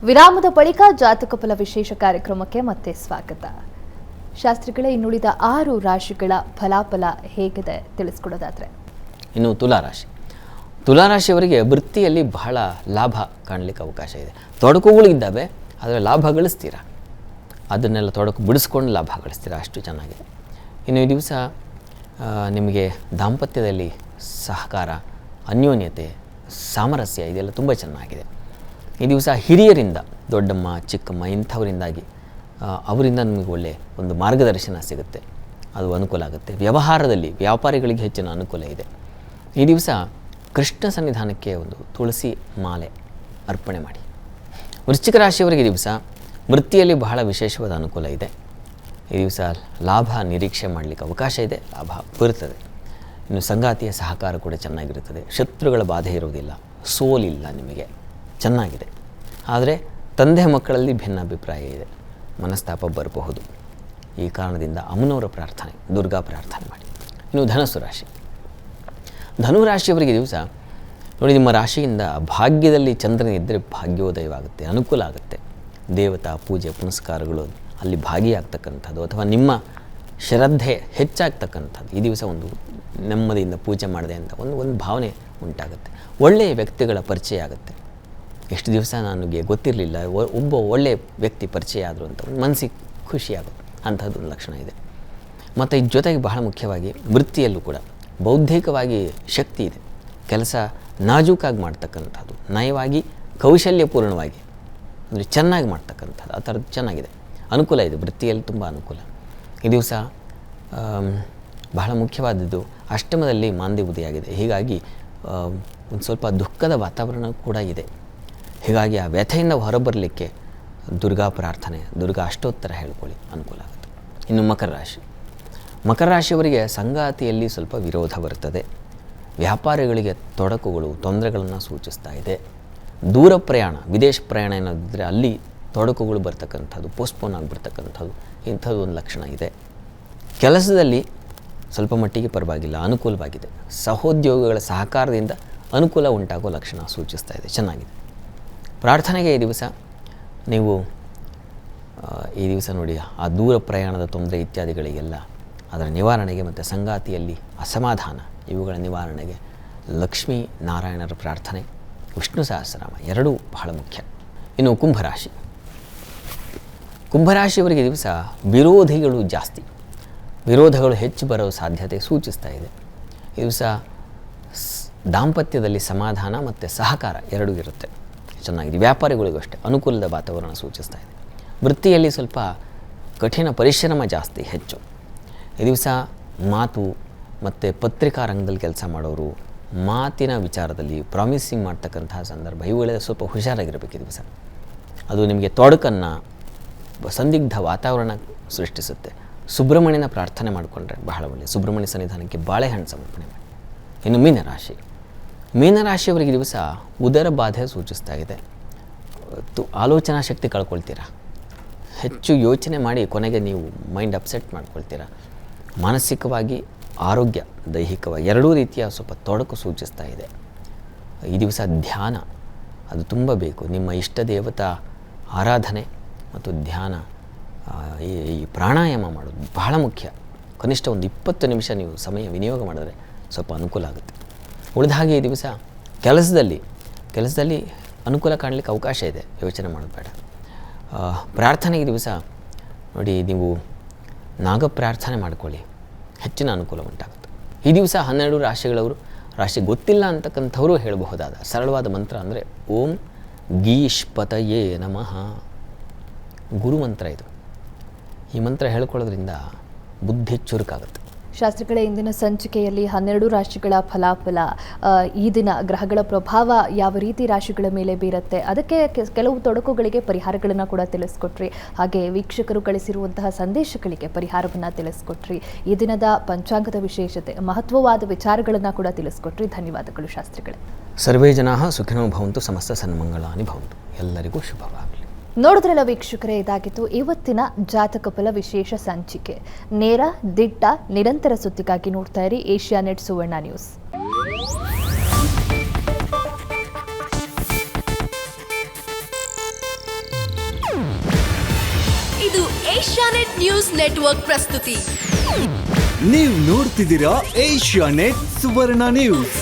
ವಿರಾಮದ ಬಳಿಕ ಜಾತಕ ಫಲ ವಿಶೇಷ ಕಾರ್ಯಕ್ರಮಕ್ಕೆ ಮತ್ತೆ ಸ್ವಾಗತ. ಶಾಸ್ತ್ರಿಗಳೇ, ಇನ್ನುಳಿದ 6 ರಾಶಿಗಳ ಫಲಾಫಲ ಹೇಗಿದೆ ತಿಳಿಸ್ಕೊಡೋದಾದ್ರೆ? ಇನ್ನು ತುಲಾರಾಶಿಯವರಿಗೆ ವೃತ್ತಿಯಲ್ಲಿ ಬಹಳ ಲಾಭ ಕಾಣಲಿಕ್ಕೆ ಅವಕಾಶ ಇದೆ. ತೊಡಕುಗಳಿದ್ದಾವೆ, ಆದರೆ ಲಾಭ ಗಳಿಸ್ತೀರ. ಅದನ್ನೆಲ್ಲ ತೊಡಕು ಬಿಡಿಸ್ಕೊಂಡು ಲಾಭ ಗಳಿಸ್ತೀರ, ಅಷ್ಟು ಚೆನ್ನಾಗಿದೆ. ಇನ್ನು ಈ ದಿವಸ ನಿಮಗೆ ದಾಂಪತ್ಯದಲ್ಲಿ ಸಹಕಾರ, ಅನ್ಯೋನ್ಯತೆ, ಸಾಮರಸ್ಯ ಇದೆಲ್ಲ ತುಂಬ ಚೆನ್ನಾಗಿದೆ. ಈ ದಿವಸ ಹಿರಿಯರಿಂದ, ದೊಡ್ಡಮ್ಮ, ಚಿಕ್ಕಮ್ಮ ಇಂಥವರಿಂದಾಗಿ ಅವರಿಂದ ನಿಮಗೆ ಒಳ್ಳೆಯ ಒಂದು ಮಾರ್ಗದರ್ಶನ ಸಿಗುತ್ತೆ, ಅದು ಅನುಕೂಲ ಆಗುತ್ತೆ. ವ್ಯವಹಾರದಲ್ಲಿ ವ್ಯಾಪಾರಿಗಳಿಗೆ ಹೆಚ್ಚಿನ ಅನುಕೂಲ ಇದೆ. ಈ ದಿವಸ ಕೃಷ್ಣ ಸನ್ನಿಧಾನಕ್ಕೆ ಒಂದು ತುಳಸಿ ಮಾಲೆ ಅರ್ಪಣೆ ಮಾಡಿ. ವೃಶ್ಚಿಕ ರಾಶಿಯವರಿಗೆ ದಿವಸ ವೃತ್ತಿಯಲ್ಲಿ ಬಹಳ ವಿಶೇಷವಾದ ಅನುಕೂಲ ಇದೆ. ಈ ದಿವಸ ಲಾಭ ನಿರೀಕ್ಷೆ ಮಾಡಲಿಕ್ಕೆ ಅವಕಾಶ ಇದೆ, ಲಾಭ ಬರುತ್ತದೆ. ಇನ್ನು ಸಂಗಾತಿಯ ಸಹಕಾರ ಕೂಡ ಚೆನ್ನಾಗಿರುತ್ತದೆ. ಶತ್ರುಗಳ ಬಾಧೆ ಇರುವುದಿಲ್ಲ, ಸೋಲಿಲ್ಲ, ನಿಮಗೆ ಚೆನ್ನಾಗಿದೆ. ಆದರೆ ತಂದೆ ಮಕ್ಕಳಲ್ಲಿ ಭಿನ್ನಾಭಿಪ್ರಾಯ ಇದೆ, ಮನಸ್ತಾಪ ಬರಬಹುದು. ಈ ಕಾರಣದಿಂದ ಅಮ್ಮನವರ ಪ್ರಾರ್ಥನೆ, ದುರ್ಗಾ ಪ್ರಾರ್ಥನೆ ಮಾಡಿ. ಇನ್ನು ಧನುರಾಶಿಯವರಿಗೆ ದಿವಸ ನೋಡಿ, ನಿಮ್ಮ ರಾಶಿಯಿಂದ ಭಾಗ್ಯದಲ್ಲಿ ಚಂದ್ರನಿದ್ದರೆ ಭಾಗ್ಯೋದಯವಾಗುತ್ತೆ, ಅನುಕೂಲ ಆಗುತ್ತೆ. ದೇವತಾ ಪೂಜೆ ಪುನಸ್ಕಾರಗಳು ಅಲ್ಲಿ ಭಾಗಿಯಾಗ್ತಕ್ಕಂಥದ್ದು ಅಥವಾ ನಿಮ್ಮ ಶ್ರದ್ಧೆ ಹೆಚ್ಚಾಗ್ತಕ್ಕಂಥದ್ದು. ಈ ದಿವಸ ಒಂದು ನೆಮ್ಮದಿಯಿಂದ ಪೂಜೆ ಮಾಡಿದೆ ಅಂತ ಒಂದು ಭಾವನೆ ಉಂಟಾಗುತ್ತೆ. ಒಳ್ಳೆಯ ವ್ಯಕ್ತಿಗಳ ಪರಿಚಯ ಆಗುತ್ತೆ. ಎಷ್ಟು ದಿವಸ ನನಗೆ ಗೊತ್ತಿರಲಿಲ್ಲ, ಒಬ್ಬ ಒಳ್ಳೆಯ ವ್ಯಕ್ತಿ ಪರಿಚಯ ಆದರು ಅಂತ ಒಂದು ಮನಸ್ಸಿಗೆ ಖುಷಿಯಾಗುತ್ತೆ. ಅಂಥದ್ದೊಂದು ಲಕ್ಷಣ ಇದೆ. ಮತ್ತು ಈ ಜೊತೆಗೆ ಬಹಳ ಮುಖ್ಯವಾಗಿ ವೃತ್ತಿಯಲ್ಲೂ ಕೂಡ ಬೌದ್ಧಿಕವಾಗಿ ಶಕ್ತಿ ಇದೆ. ಕೆಲಸ ನಾಜೂಕಾಗಿ ಮಾಡ್ತಕ್ಕಂಥದ್ದು, ನಯವಾಗಿ ಕೌಶಲ್ಯಪೂರ್ಣವಾಗಿ ಅಂದರೆ ಚೆನ್ನಾಗಿ ಮಾಡ್ತಕ್ಕಂಥದ್ದು, ಆ ಥರದ್ದು ಚೆನ್ನಾಗಿದೆ, ಅನುಕೂಲ ಇದೆ. ವೃತ್ತಿಯಲ್ಲಿ ತುಂಬ ಅನುಕೂಲ. ಈ ದಿವಸ ಬಹಳ ಮುಖ್ಯವಾದದ್ದು ಅಷ್ಟಮದಲ್ಲಿ ಮಾಂದಿ ಉದಯಾಗಿದೆ. ಹೀಗಾಗಿ ಒಂದು ಸ್ವಲ್ಪ ದುಃಖದ ವಾತಾವರಣ ಕೂಡ ಇದೆ. ಹೀಗಾಗಿ ಆ ವ್ಯಥೆಯಿಂದ ಹೊರಬರಲಿಕ್ಕೆ ದುರ್ಗಾ ಪ್ರಾರ್ಥನೆ, ದುರ್ಗಾ ಅಷ್ಟೋತ್ತರ ಹೇಳ್ಕೊಳ್ಳಿ, ಅನುಕೂಲ ಆಗುತ್ತೆ. ಇನ್ನು ಮಕರ ರಾಶಿಯವರಿಗೆ ಸಂಗಾತಿಯಲ್ಲಿ ಸ್ವಲ್ಪ ವಿರೋಧ ಬರುತ್ತದೆ. ವ್ಯಾಪಾರಿಗಳಿಗೆ ತೊಡಕುಗಳು, ತೊಂದರೆಗಳನ್ನು ಸೂಚಿಸ್ತಾ ಇದೆ. ದೂರ ಪ್ರಯಾಣ, ವಿದೇಶ ಪ್ರಯಾಣ ಏನಾದಿದ್ದರೆ ಅಲ್ಲಿ ತೊಡಕುಗಳು ಬರ್ತಕ್ಕಂಥದ್ದು, ಪೋಸ್ಟ್ಪೋನ್ ಆಗಿಬಿಡ್ತಕ್ಕಂಥದ್ದು, ಇಂಥದ್ದು ಒಂದು ಲಕ್ಷಣ ಇದೆ. ಕೆಲಸದಲ್ಲಿ ಸ್ವಲ್ಪ ಮಟ್ಟಿಗೆ ಪರವಾಗಿಲ್ಲ, ಅನುಕೂಲವಾಗಿದೆ. ಸಹೋದ್ಯೋಗಿಗಳ ಸಹಕಾರದಿಂದ ಅನುಕೂಲ ಉಂಟಾಗೋ ಲಕ್ಷಣ ಸೂಚಿಸ್ತಾ ಇದೆ, ಚೆನ್ನಾಗಿದೆ. ಪ್ರಾರ್ಥನೆಗೆ ಈ ದಿವಸ ನೀವು ಈ ದಿವಸ ನೋಡಿ, ಆ ದೂರ ಪ್ರಯಾಣದ ತೊಂದರೆ ಇತ್ಯಾದಿಗಳಿಗೆಲ್ಲ ಅದರ ನಿವಾರಣೆಗೆ ಮತ್ತು ಸಂಗಾತಿಯಲ್ಲಿ ಅಸಮಾಧಾನ ಇವುಗಳ ನಿವಾರಣೆಗೆ ಲಕ್ಷ್ಮೀ ನಾರಾಯಣರ ಪ್ರಾರ್ಥನೆ, ವಿಷ್ಣು ಸಹಸ್ರನಾಮ ಎರಡೂ ಬಹಳ ಮುಖ್ಯ. ಇನ್ನು ಕುಂಭರಾಶಿಯವರಿಗೆ ದಿವಸ ವಿರೋಧಿಗಳು ಜಾಸ್ತಿ, ವಿರೋಧಗಳು ಹೆಚ್ಚು ಬರೋ ಸಾಧ್ಯತೆ ಸೂಚಿಸ್ತಾ ಇದೆ. ಈ ದಿವಸ ದಾಂಪತ್ಯದಲ್ಲಿ ಸಮಾಧಾನ ಮತ್ತು ಸಹಕಾರ ಎರಡೂ ಇರುತ್ತೆ, ಚೆನ್ನಾಗಿದೆ. ವ್ಯಾಪಾರಿಗಳಿಗೂ ಅಷ್ಟೇ ಅನುಕೂಲದ ವಾತಾವರಣ ಸೂಚಿಸ್ತಾ ಇದೆ. ವೃತ್ತಿಯಲ್ಲಿ ಸ್ವಲ್ಪ ಕಠಿಣ ಪರಿಶ್ರಮ ಜಾಸ್ತಿ, ಹೆಚ್ಚು. ಈ ದಿವಸ ಮಾತು ಮತ್ತು ಪತ್ರಿಕಾ ರಂಗದಲ್ಲಿ ಕೆಲಸ ಮಾಡೋರು, ಮಾತಿನ ವಿಚಾರದಲ್ಲಿ ಪ್ರಾಮಿಸಿಂಗ್ ಮಾಡ್ತಕ್ಕಂತಹ ಸಂದರ್ಭ ಇವುಗಳಲ್ಲಿ ಸ್ವಲ್ಪ ಹುಷಾರಾಗಿರಬೇಕು. ಈ ದಿವಸ ಅದು ನಿಮಗೆ ತೊಡಕನ್ನು, ಸಂದಿಗ್ಧ ವಾತಾವರಣ ಸೃಷ್ಟಿಸುತ್ತೆ. ಸುಬ್ರಹ್ಮಣ್ಯನ ಪ್ರಾರ್ಥನೆ ಮಾಡಿಕೊಂಡ್ರೆ ಬಹಳ ಒಳ್ಳೆಯ. ಸುಬ್ರಹ್ಮಣ್ಯ ಸನ್ನಿಧಾನಕ್ಕೆ ಬಾಳೆಹಣ್ಣು ಸಮರ್ಪಣೆ ಮಾಡಿ. ಇನ್ನು ಮೀನರಾಶಿಯವರಿಗೆ ದಿವಸ ಉದರ ಬಾಧೆ ಸೂಚಿಸ್ತಾ ಇದೆ. ಆಲೋಚನಾ ಶಕ್ತಿ ಕಳ್ಕೊಳ್ತೀರಾ, ಹೆಚ್ಚು ಯೋಚನೆ ಮಾಡಿ ಕೊನೆಗೆ ನೀವು ಮೈಂಡ್ ಅಪ್ಸೆಟ್ ಮಾಡ್ಕೊಳ್ತೀರಾ. ಮಾನಸಿಕವಾಗಿ, ಆರೋಗ್ಯ, ದೈಹಿಕವಾಗಿ ಎರಡೂ ರೀತಿಯ ಸ್ವಲ್ಪ ತೊಡಕು ಸೂಚಿಸ್ತಾ ಇದೆ. ಈ ದಿವಸ ಧ್ಯಾನ ಅದು ತುಂಬ ಬೇಕು. ನಿಮ್ಮ ಇಷ್ಟ ದೇವತಾ ಆರಾಧನೆ ಮತ್ತು ಧ್ಯಾನ, ಈ ಪ್ರಾಣಾಯಾಮ ಮಾಡೋದು ಬಹಳ ಮುಖ್ಯ. ಕನಿಷ್ಠ ಒಂದು 20 ನಿಮಿಷ ನೀವು ಸಮಯ ವಿನಿಯೋಗ ಮಾಡಿದ್ರೆ ಸ್ವಲ್ಪ ಅನುಕೂಲ ಆಗುತ್ತೆ. ಉಳಿದ ಹಾಗೆ ಈ ದಿವಸ ಕೆಲಸದಲ್ಲಿ ಅನುಕೂಲ ಕಾಣಲಿಕ್ಕೆ ಅವಕಾಶ ಇದೆ, ಯೋಚನೆ ಮಾಡೋದು ಬೇಡ. ಪ್ರಾರ್ಥನೆಗೆ ದಿವಸ ನೋಡಿ, ನೀವು ನಾಗ ಪ್ರಾರ್ಥನೆ ಮಾಡ್ಕೊಳ್ಳಿ, ಹೆಚ್ಚಿನ ಅನುಕೂಲ ಉಂಟಾಗುತ್ತೆ. ಈ ದಿವಸ 12 ರಾಶಿಗಳವರು, ರಾಶಿ ಗೊತ್ತಿಲ್ಲ ಅಂತಕ್ಕಂಥವರು ಹೇಳಬಹುದಾದ ಸರಳವಾದ ಮಂತ್ರ ಅಂದರೆ ಓಂ ಗೀಷ್ಪತಯೇ ನಮಃ, ಗುರು ಮಂತ್ರ ಇದು. ಈ ಮಂತ್ರ ಹೇಳ್ಕೊಳ್ಳೋದ್ರಿಂದ ಬುದ್ಧಿ ಚುರುಕಾಗುತ್ತೆ. ಶಾಸ್ತ್ರಿಗಳೇ, ಇಂದಿನ ಸಂಚಿಕೆಯಲ್ಲಿ 12 ರಾಶಿಗಳ ಫಲಾಫಲ, ಈ ದಿನ ಗ್ರಹಗಳ ಪ್ರಭಾವ ಯಾವ ರೀತಿ ರಾಶಿಗಳ ಮೇಲೆ ಬೀರುತ್ತೆ, ಅದಕ್ಕೆ ಕೆಲವು ತೊಡಕುಗಳಿಗೆ ಪರಿಹಾರಗಳನ್ನು ಕೂಡ ತಿಳಿಸ್ಕೊಟ್ರಿ. ಹಾಗೆ ವೀಕ್ಷಕರು ಕಳಿಸಿರುವಂತಹ ಸಂದೇಶಗಳಿಗೆ ಪರಿಹಾರವನ್ನು ತಿಳಿಸ್ಕೊಟ್ರಿ. ಈ ದಿನದ ಪಂಚಾಂಗದ ವಿಶೇಷತೆ, ಮಹತ್ವವಾದ ವಿಚಾರಗಳನ್ನು ಕೂಡ ತಿಳಿಸ್ಕೊಟ್ರಿ. ಧನ್ಯವಾದಗಳು ಶಾಸ್ತ್ರಿಗಳೇ. ಸರ್ವೇ ಜನಾಃ ಸುಖಿನೋ ಭವಂತು, ಸಮಸ್ತ ಸನ್ಮಂಗಳಾನಿ ಭವಂತು. ಎಲ್ಲರಿಗೂ ಶುಭವಾಗಲಿ. ನೋಡಿದ್ರಲ್ಲ ವೀಕ್ಷಕರೇ, ಇದಾಗಿತ್ತು ಇವತ್ತಿನ ಜಾತಕ ಫಲ ವಿಶೇಷ ಸಂಚಿಕೆ. ನೇರ, ದಿಟ್ಟ, ನಿರಂತರ ಸುದ್ದಿಗಾಗಿ ನೋಡ್ತಾ ಇರಿ ಏಷ್ಯಾನೆಟ್ ಸುವರ್ಣ ನ್ಯೂಸ್. ಇದು ಏಷ್ಯಾನೆಟ್ ನ್ಯೂಸ್ ನೆಟ್ವರ್ಕ್ ಪ್ರಸ್ತುತಿ. ನೀವು ನೋಡ್ತಿದ್ದೀರಾ ಏಷ್ಯಾನೆಟ್ ಸುವರ್ಣ ನ್ಯೂಸ್.